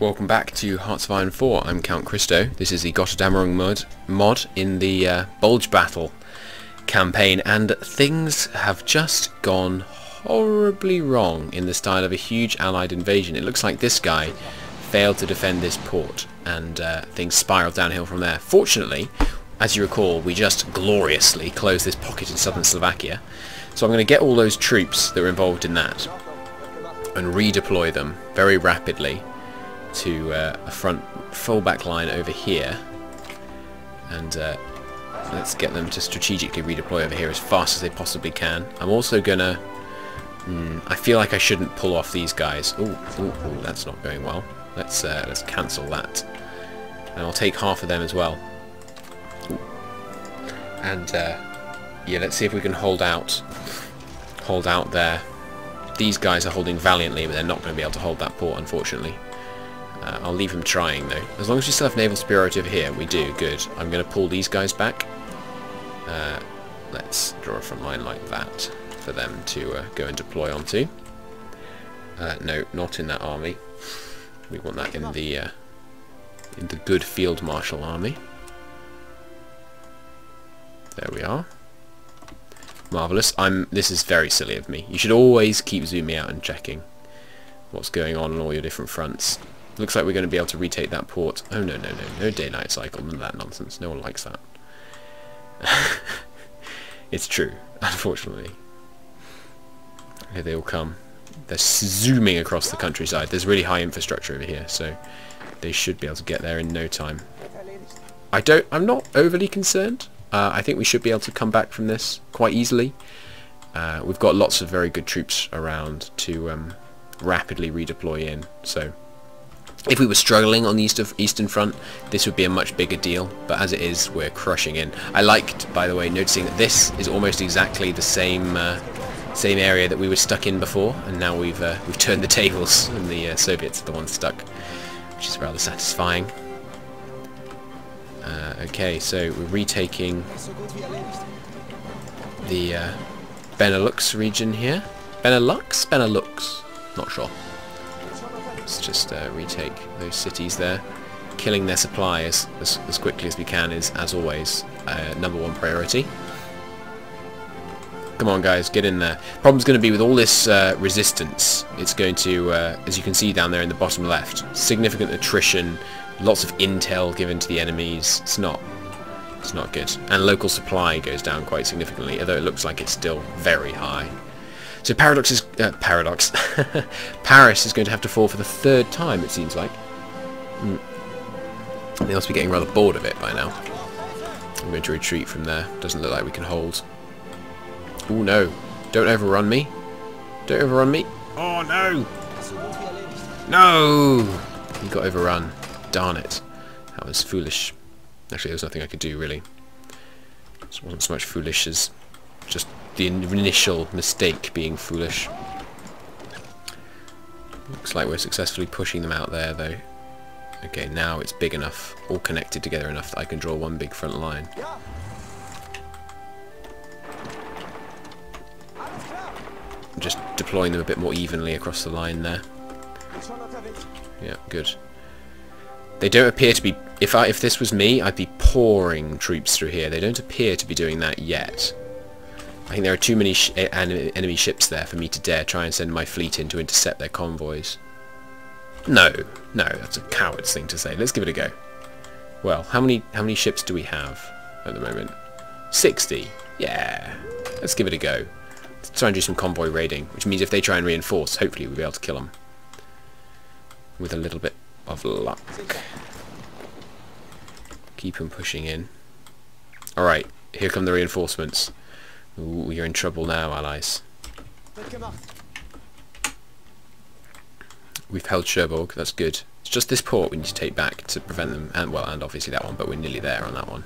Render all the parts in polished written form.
Welcome back to Hearts of Iron 4. I'm Count Christo. This is the Gotterdammerung mod in the Bulge battle campaign, and things have just gone horribly wrong in the style of a huge allied invasion. It looks like this guy failed to defend this port, and things spiraled downhill from there. Fortunately, as you recall, we just gloriously closed this pocket in southern Slovakia, so I'm going to get all those troops that were involved in that and redeploy them very rapidly to a front fullback line over here, and let's get them to strategically redeploy over here as fast as they possibly can. I'm also gonna I feel like I shouldn't pull off these guys. Ooh, that's not going well. Let's cancel that, and I'll take half of them as well. Ooh. And yeah, let's see if we can hold out there. These guys are holding valiantly, but they're not going to be able to hold that port, unfortunately. I'll leave them trying, though. As long as we still have naval superiority over here, we do. Good. I'm going to pull these guys back. Let's draw a front line like that for them to go and deploy onto. No, not in that army. We want that in the good field marshal army. There we are. Marvellous. This is very silly of me. You should always keep zooming out and checking what's going on all your different fronts. Looks like we're going to be able to retake that port. Oh no, no day-night cycle, none of that nonsense. No one likes that. It's true, unfortunately. Here they all come. They're zooming across the countryside. There's really high infrastructure over here, so they should be able to get there in no time. I'm not overly concerned. I think we should be able to come back from this quite easily. We've got lots of very good troops around to rapidly redeploy in, so if we were struggling on the Eastern Front, this would be a much bigger deal, but as it is, we're crushing in. I liked, by the way, noticing that this is almost exactly the same area that we were stuck in before, and now we've turned the tables, and the Soviets are the ones stuck, which is rather satisfying. Okay, so we're retaking the Benelux region here. Benelux? Benelux? Not sure. Let's just retake those cities there. Killing their supplies as quickly as we can is, as always, #1 priority. Come on guys, get in there. Problem's going to be with all this resistance. It's going to, as you can see down there in the bottom left, significant attrition, lots of intel given to the enemies. It's not good. And local supply goes down quite significantly, although it looks like it's still very high. So Paris is going to have to fall for the 3rd time, it seems like. They must be getting rather bored of it by now. I'm going to retreat from there. Doesn't look like we can hold. Oh no! Don't overrun me! Don't overrun me! Oh no! No! He got overrun. Darn it! That was foolish. Actually, there was nothing I could do really. It wasn't so much foolish as just the initial mistake being foolish. Looks like we're successfully pushing them out there, though. Okay, now it's big enough, all connected together enough that I can draw one big front line. I'm just deploying them a bit more evenly across the line there. Yeah, good. They don't appear to be... If this was me, I'd be pouring troops through here. They don't appear to be doing that yet. I think there are too many enemy ships there for me to dare try and send my fleet in to intercept their convoys. No, that's a coward's thing to say. Let's give it a go. Well, how many ships do we have at the moment? 60. Yeah, let's give it a go. Let's try and do some convoy raiding, which means if they try and reinforce, hopefully we'll be able to kill them with a little bit of luck. Keep them pushing in. All right, here come the reinforcements. Ooh, you're in trouble now, allies. We've held Cherbourg, that's good. It's just this port we need to take back to prevent them, and well, and obviously that one, but we're nearly there on that one.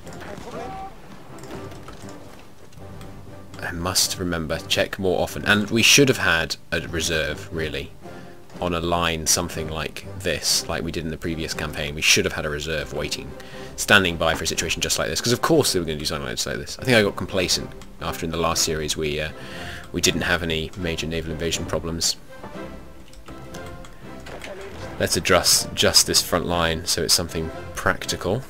I must remember, check more often, and we should have had a reserve, really, on a line something like this, like we did in the previous campaign. We should have had a reserve waiting, standing by for a situation just like this, because of course they were going to do something like this. I think I got complacent after in the last series we didn't have any major naval invasion problems. Let's adjust this front line so it's something practical,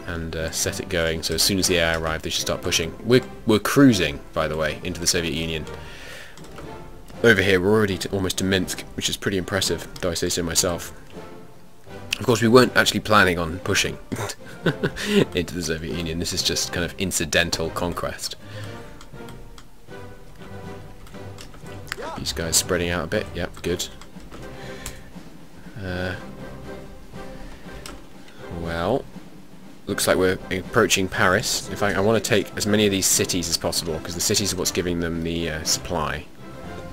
and set it going. So as soon as the AI arrive, they should start pushing. We're cruising, by the way, into the Soviet Union. Over here, we're already almost to Minsk, which is pretty impressive, though I say so myself. Of course, we weren't actually planning on pushing into the Soviet Union. This is just kind of incidental conquest. These guys spreading out a bit. Yep, good. Well, looks like we're approaching Paris. In fact, I want to take as many of these cities as possible, because the cities are what's giving them the supply.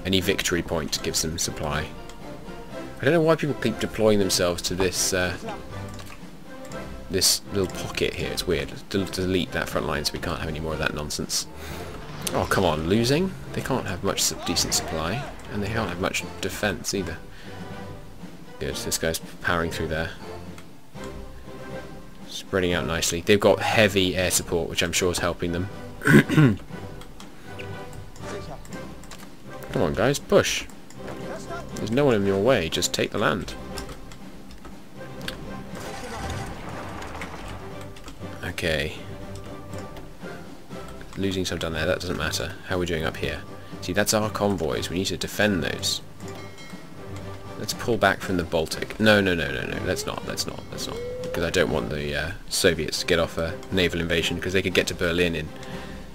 Any victory point gives them supply. I don't know why people keep deploying themselves to this this little pocket here. It's weird. Delete that front line so we can't have any more of that nonsense. Oh, come on, losing? They can't have much decent supply, and they can't have much defense either. Good, this guy's powering through there. Spreading out nicely. They've got heavy air support, which I'm sure is helping them. Come on, guys, push. There's no one in your way, just take the land. Okay. Losing some down there, that doesn't matter. How are we doing up here? See, that's our convoys. We need to defend those. Let's pull back from the Baltic. No, let's not. Because I don't want the Soviets to get off a naval invasion, because they could get to Berlin in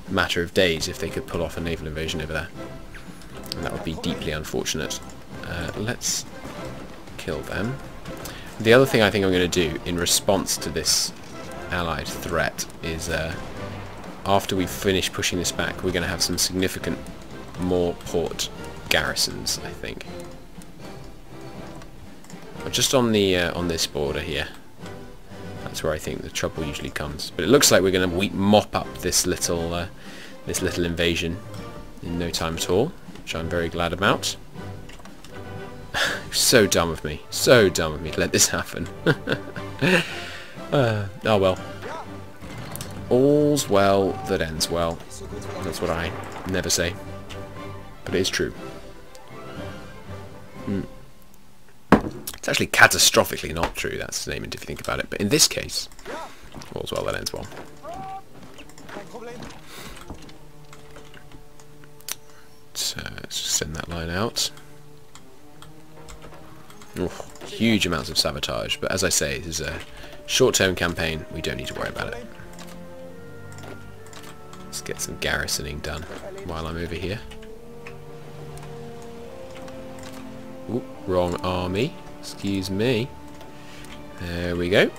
a matter of days if they could pull off a naval invasion over there. And that would be deeply unfortunate. Let's kill them. The other thing I think I'm going to do in response to this allied threat is after we finish pushing this back, we're going to have some significant more port garrisons, I think. Just on the on this border here. That's where I think the trouble usually comes. But it looks like we're going to mop up this little invasion in no time at all, which I'm very glad about. So dumb of me. So dumb of me to let this happen. Oh well. All's well that ends well. That's what I never say. But it is true. It's actually catastrophically not true, that's the statement if you think about it. But in this case, all's well that ends well. So let's just send that line out. Oof, huge amounts of sabotage, but as I say, this is a short-term campaign. We don't need to worry about it. Let's get some garrisoning done while I'm over here. Ooh, wrong army. Excuse me. There we go.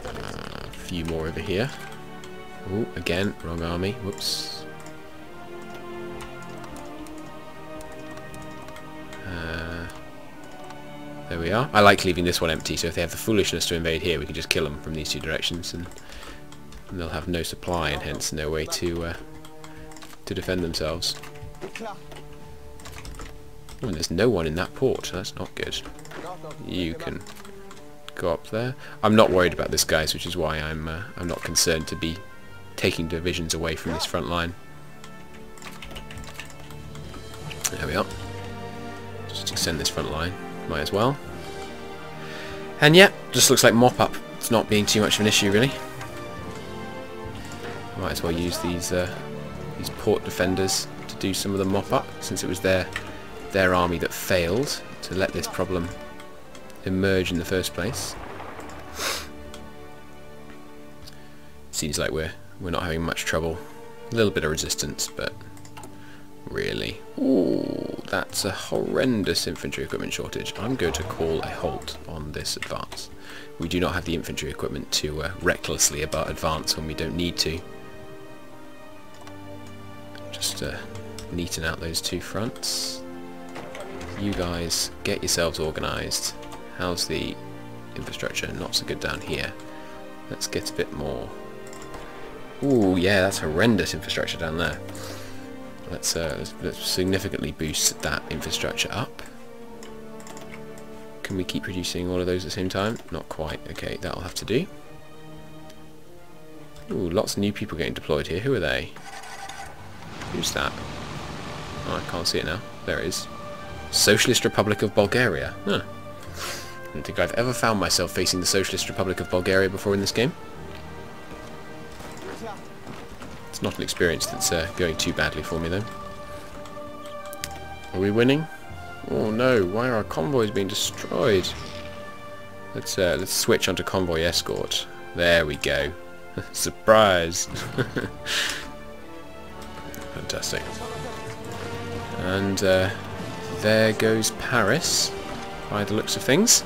A few more over here. Ooh, again, wrong army. Whoops. There we are. I like leaving this one empty, so if they have the foolishness to invade here, we can just kill them from these two directions, and they'll have no supply and hence no way to defend themselves. Oh, and there's no one in that port. That's not good. You can go up there. I'm not worried about this, guys, which is why I'm not concerned to be taking divisions away from this front line. There we are. Just extend this front line. Might as well. And yeah, just looks like mop up. It's not being too much of an issue, really. Might as well use these port defenders to do some of the mop up, since it was their army that failed to let this problem emerge in the first place. Seems like we're not having much trouble. A little bit of resistance, but really. Ooh, that's a horrendous infantry equipment shortage. I'm going to call a halt on this advance. We do not have the infantry equipment to recklessly advance when we don't need to. Just neaten out those two fronts. You guys, get yourselves organised. How's the infrastructure? Not so good down here. Let's get a bit more. Ooh, yeah, that's horrendous infrastructure down there. Let's significantly boost that infrastructure up. Can we keep producing all of those at the same time? Not quite. Okay, that'll have to do. Ooh, lots of new people getting deployed here. Who are they? Who's that? Oh, I can't see it now. There it is. Socialist Republic of Bulgaria. Huh. I don't think I've ever found myself facing the Socialist Republic of Bulgaria before in this game. It's not an experience that's going too badly for me, though. Are we winning? Oh no, why are our convoys being destroyed? Let's switch onto convoy escort. There we go. Surprise! Fantastic. And there goes Paris, by the looks of things.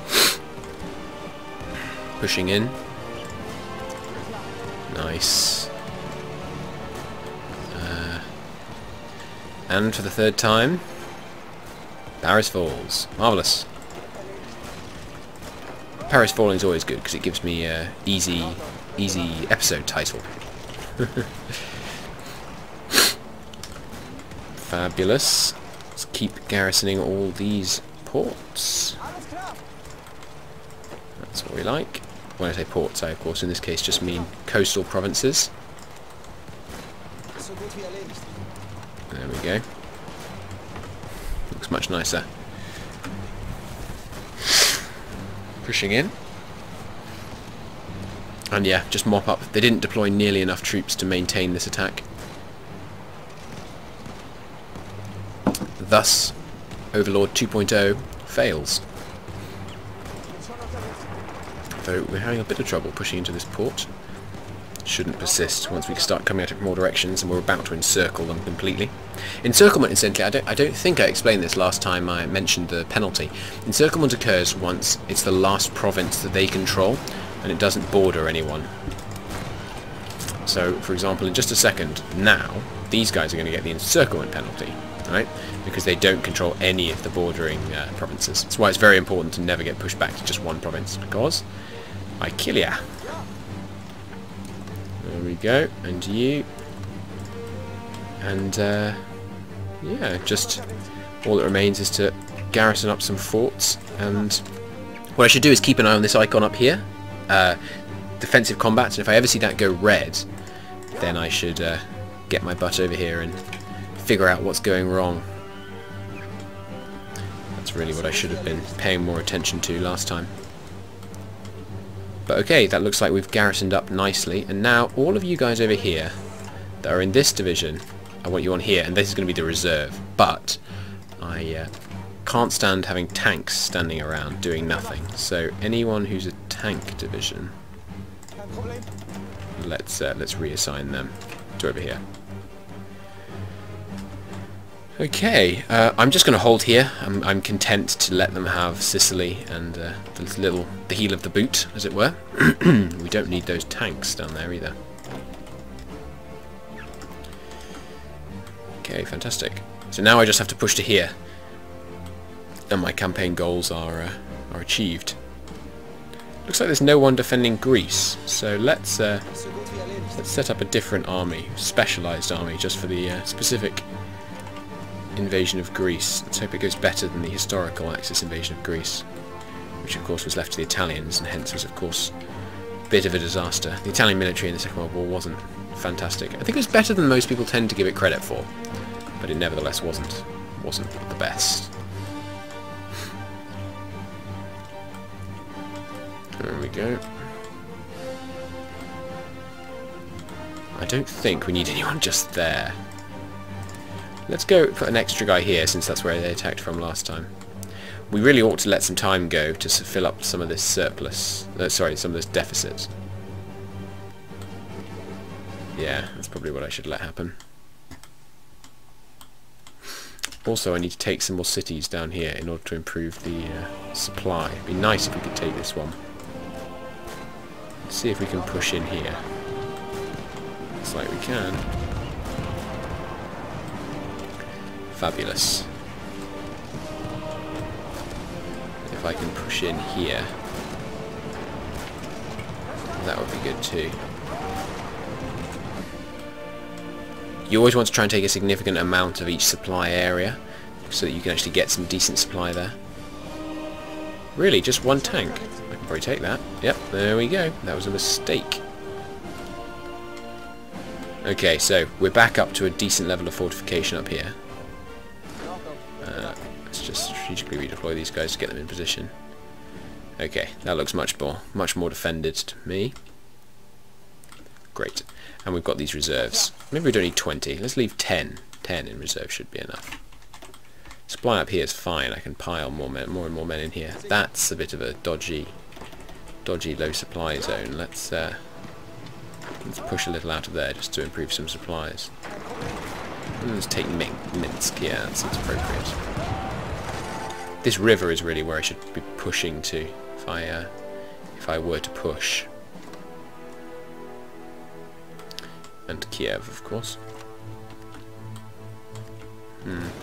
Pushing in. Nice. And for the third time, Paris falls. Marvellous. Paris falling is always good because it gives me easy episode title. Fabulous. Let's keep garrisoning all these ports. That's what we like. When I say ports, I of course in this case just mean coastal provinces. There we go. Looks much nicer. Pushing in. And yeah, just mop up. They didn't deploy nearly enough troops to maintain this attack. Thus, Overlord 2.0 fails. Though we're having a bit of trouble pushing into this port. Shouldn't persist once we start coming at it from all directions, and we're about to encircle them completely. Encirclement, incidentally, I don't think I explained this last time I mentioned the penalty. Encirclement occurs once it's the last province that they control, and it doesn't border anyone. So, for example, in just a second, now, these guys are going to get the encirclement penalty, right? Because they don't control any of the bordering provinces. That's why it's very important to never get pushed back to just one province, because I kill ya. There we go, and you. And, yeah, just all that remains is to garrison up some forts, and what I should do is keep an eye on this icon up here, defensive combat, and if I ever see that go red, then I should get my butt over here and figure out what's going wrong. That's really what I should have been paying more attention to last time. But okay, that looks like we've garrisoned up nicely, and now all of you guys over here that are in this division, I want you on here, and this is going to be the reserve, but I can't stand having tanks standing around doing nothing, so anyone who's a tank division, let's reassign them to over here. Okay, I'm just going to hold here. I'm content to let them have Sicily and the heel of the boot, as it were. We don't need those tanks down there either. Okay, fantastic. So now I just have to push to here, and my campaign goals are achieved. Looks like there's no one defending Greece, so let's set up a different army, specialised army, just for the specific invasion of Greece. Let's hope it goes better than the historical Axis invasion of Greece, which of course was left to the Italians, and hence was of course a bit of a disaster. The Italian military in the Second World War wasn't fantastic. I think it was better than most people tend to give it credit for, but it nevertheless wasn't the best. There we go. I don't think we need anyone just there. Let's go put an extra guy here, since that's where they attacked from last time. We really ought to let some time go to fill up some of this surplus. Sorry, some of this deficit. Yeah, that's probably what I should let happen. Also, I need to take some more cities down here in order to improve the supply. It'd be nice if we could take this one. Let's see if we can push in here. Looks like we can. Fabulous. If I can push in here, that would be good too. You always want to try and take a significant amount of each supply area, so that you can actually get some decent supply there. Really, just one tank? I can probably take that. Yep, there we go. That was a mistake. Okay, so we're back up to a decent level of fortification up here. Let's just strategically redeploy these guys to get them in position. Okay, that looks much more defended to me. Great. And we've got these reserves. Maybe we don't need 20. Let's leave 10. 10 in reserve should be enough. Supply up here is fine. I can pile more and more men in here. That's a bit of a dodgy low supply zone. Let's push a little out of there just to improve some supplies. Let's take Minsk. Yeah, that seems appropriate. This river is really where I should be pushing to if I were to push. And Kiev, of course.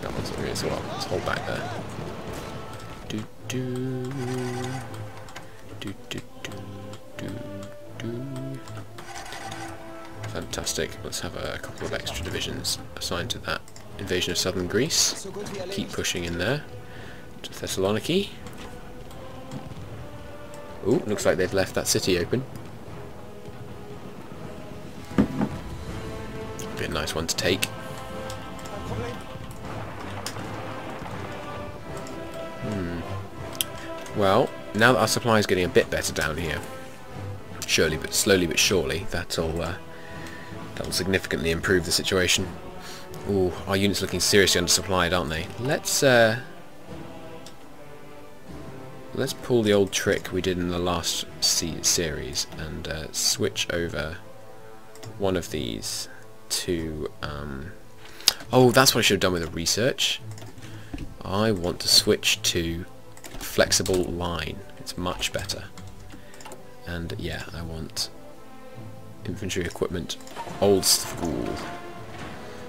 That one's not really so well. Let's hold back there. Do do do do do do. Fantastic. Let's have a couple of extra divisions assigned to that invasion of southern Greece. Keep pushing in there to Thessaloniki. Ooh, looks like they've left that city open. Be a nice one to take. Well, now that our supply is getting a bit better down here, slowly but surely, that'll significantly improve the situation. Ooh, our unit's looking seriously undersupplied, aren't they? Let's pull the old trick we did in the last series and switch over one of these to... oh, that's what I should have done with the research. I want to switch to flexible line. It's much better. And yeah, I want infantry equipment old school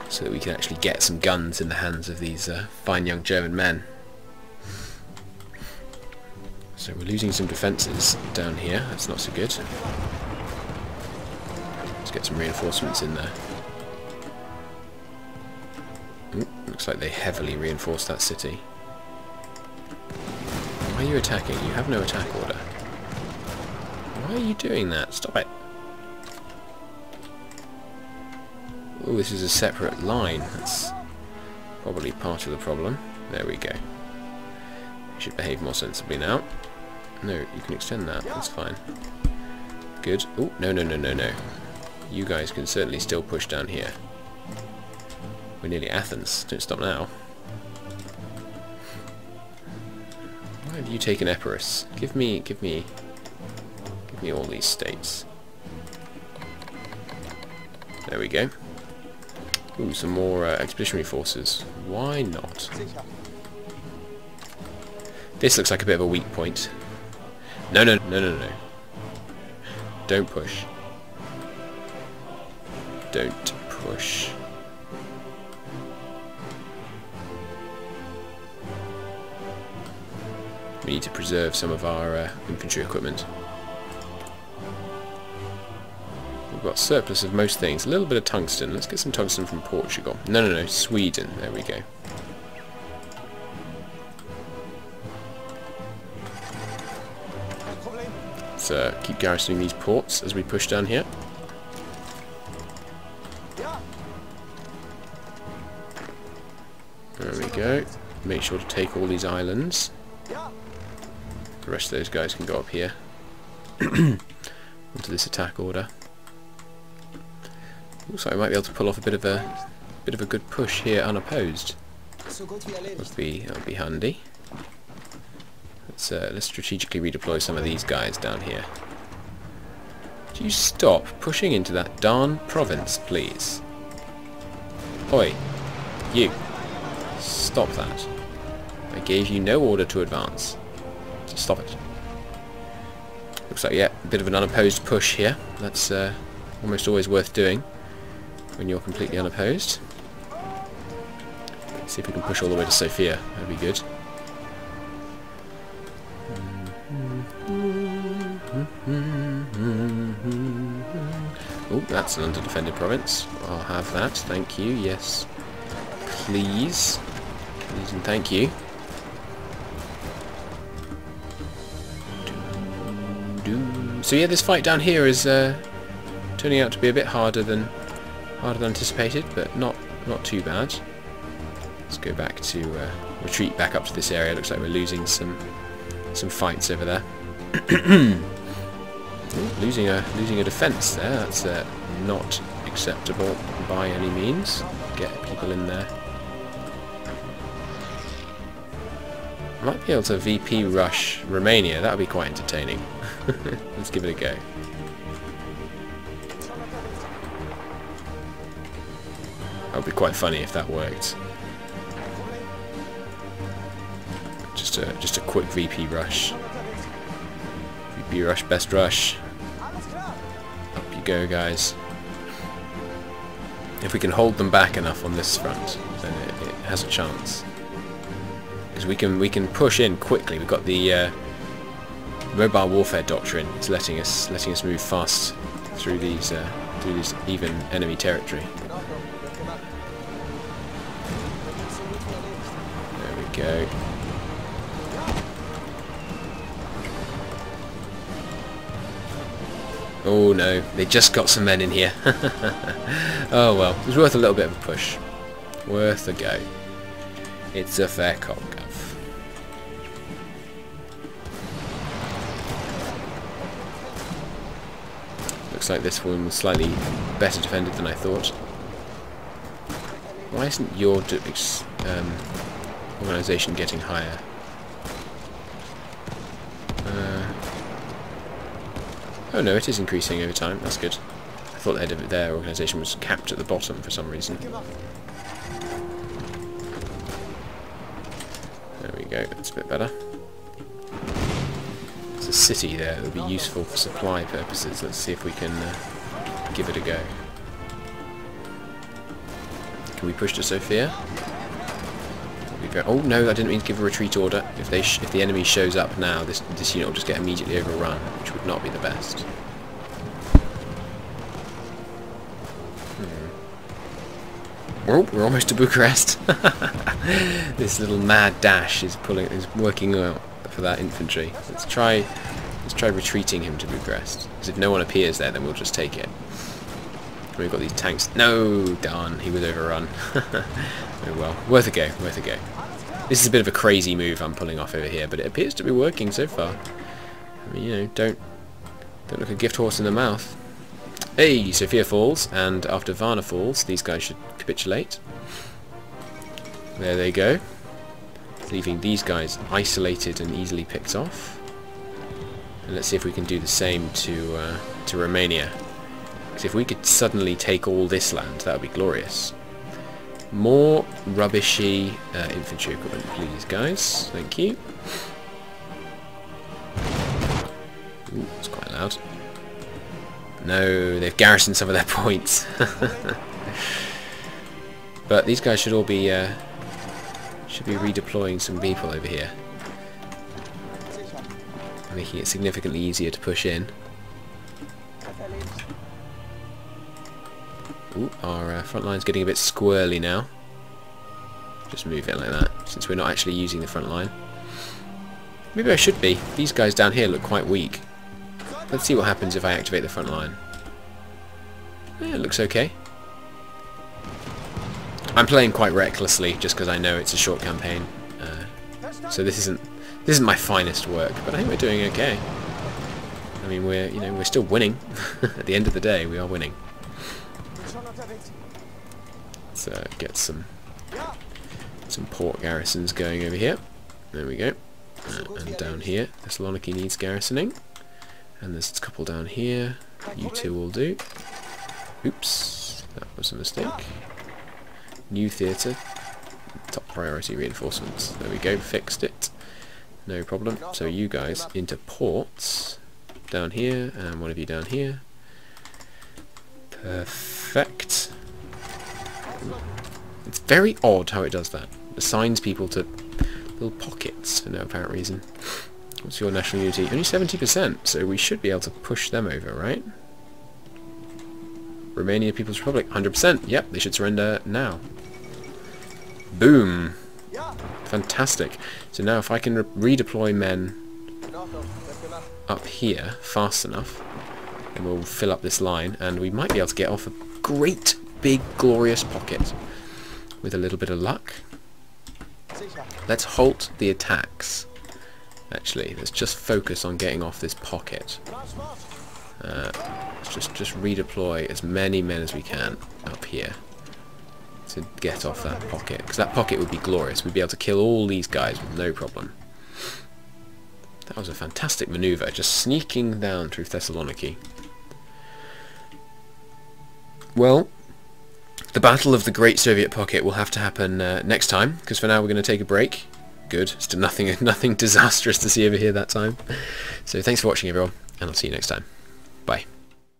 so that we can actually get some guns in the hands of these fine young German men. So we're losing some defences down here. That's not so good. Let's get some reinforcements in there. Ooh, looks like they heavily reinforced that city. Why are you attacking? You have no attack order. Why are you doing that? Stop it. Oh, this is a separate line. That's probably part of the problem. There we go. You should behave more sensibly now. No, you can extend that. That's fine. Good. Oh, no. You guys can certainly still push down here. We're nearly Athens. Don't stop now. Why have you taken Epirus? Give me all these states. There we go. Ooh, some more expeditionary forces. Why not? This looks like a bit of a weak point. No. Don't push. Don't push. We need to preserve some of our infantry equipment. We've got surplus of most things. A little bit of tungsten. Let's get some tungsten from Portugal. No. Sweden. There we go. Let's keep garrisoning these ports as we push down here. There we go. Make sure to take all these islands. The rest of those guys can go up here onto this attack order. Looks like I might be able to pull off a bit of a good push here unopposed. That would be handy. Let's strategically redeploy some of these guys down here. Do you stop pushing into that darn province, please? Oi, you! Stop that! I gave you no order to advance. So stop it. Looks like, yeah, a bit of an unopposed push here. That's almost always worth doing when you're completely unopposed. Let's see if we can push all the way to Sofia. That'd be good. Oh, that's an under-defended province. I'll have that. Thank you. Yes. Please. Please and thank you. So yeah, this fight down here is turning out to be a bit harder than anticipated, but not too bad. Let's go back to retreat back up to this area. Looks like we're losing some fights over there. Ooh, losing a defence there. That's not acceptable by any means. Get people in there. I might be able to VP rush Romania. That would be quite entertaining. Let's give it a go. That would be quite funny if that worked. Just a quick VP rush. VP rush, best rush. Up you go, guys. If we can hold them back enough on this front, then it has a chance. Because we can push in quickly. We've got the mobile warfare doctrine. It's letting us move fast through these even enemy territory. There we go. Oh no, they just got some men in here. Oh well, it was worth a little bit of a push. Worth a go. It's a fair cop, Gov. Looks like this one was slightly better defended than I thought. Why isn't your organisation getting higher? Oh no, it is increasing over time. That's good. I thought their organisation was capped at the bottom for some reason. There we go. That's a bit better. There's a city there that would be useful for supply purposes. Let's see if we can give it a go. Can we push to Sofia? Oh no, I didn't mean to give a retreat order. If the enemy shows up now, this unit will just get immediately overrun, which would not be the best. Oh, we're almost to Bucharest. This little mad dash is working out for that infantry. Let's try retreating him to Bucharest. Because if no one appears there, then we'll just take it. We've got these tanks. No, darn, he was overrun. Oh well, worth a go, worth a go. This is a bit of a crazy move I'm pulling off over here, but it appears to be working so far. I mean, you know, don't look a gift horse in the mouth. Hey, Sofia falls, and after Varna falls, these guys should capitulate. There they go, leaving these guys isolated and easily picked off. And let's see if we can do the same to Romania. Because if we could suddenly take all this land, that would be glorious. More rubbishy infantry equipment, please, guys. Thank you. Ooh, it's quite loud. No, they've garrisoned some of their points. But these guys should all be redeploying some people over here, making it significantly easier to push in. Ooh, our front line's getting a bit squirrely now. Just move it like that, since we're not actually using the front line. Maybe I should be. These guys down here look quite weak. Let's see what happens if I activate the front line. Yeah, it looks okay. I'm playing quite recklessly, just because I know it's a short campaign. So this isn't my finest work, but I think we're doing okay. I mean, we're still winning. At the end of the day, we are winning. Let's get some port garrisons going over here. There we go. And down here, Thessaloniki needs garrisoning. And there's a couple down here. You two will do. Oops, that was a mistake. New theatre. Top priority reinforcements. There we go, fixed it. No problem. So you guys into ports. Down here, and one of you down here. Perfect. It's very odd how it does that. It assigns people to little pockets for no apparent reason. What's your national unity? Only 70%, so we should be able to push them over, right? Romania People's Republic, 100%. Yep, they should surrender now. Boom. Fantastic. So now if I can redeploy men up here fast enough, then we'll fill up this line, and we might be able to get off a great big glorious pocket with a little bit of luck. let's halt the attacks. Actually, let's just focus on getting off this pocket. Let's just redeploy as many men as we can up here to get off that pocket, because that pocket would be glorious. We'd be able to kill all these guys with no problem. That was a fantastic maneuver, just sneaking down through Thessaloniki. Well, the Battle of the Great Soviet Pocket will have to happen next time, because for now we're going to take a break. Good, still nothing disastrous to see over here that time. So thanks for watching, everyone, and I'll see you next time. Bye.